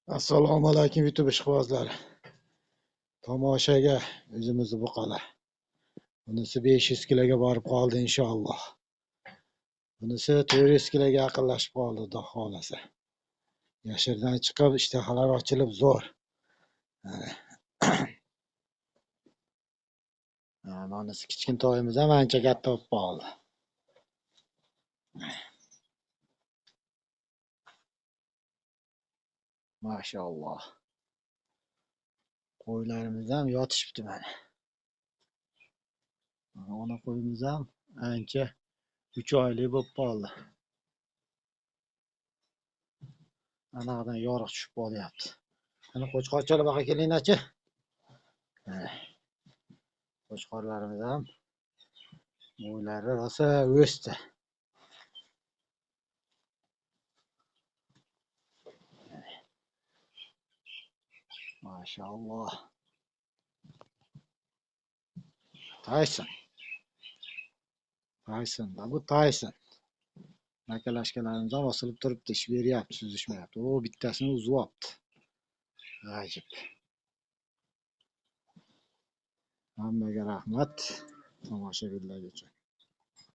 Assalomu alaykum YouTube ishqibozlari. Tomoshaga o'zimizni buqalar. Bunisi 500 kiloga borib qoldi inshaalloh. Bunisi 400 kiloga yaqinlashib qoldi, xudo xolasa. Yashirdan chiqib, ishtahalar ochilib zo'r. Bunisi kichkintoyimiz ham ancha katta bo'lib qoldi. Mashalloh. Qo'ylarimiz ham yotishibdi mana. Ona qo'yimiz ham ancha 3 oylik bo'lib qoldi. Anadan yorug' tushib qolyapti. Ana qo'chqorchalar baqa kelinglar-chi. Qo'chqorlarimiz ham bo'ylari rosa o'sdi. Mashalloh. Tyson. Bu Tyson. Makalashkalarimiz ham osilib turibdi, ish beryapti, suzishmayapti. O, bittasini uzyapti. G'ajib. Hammaga rahmat tomoshabinlar uchun.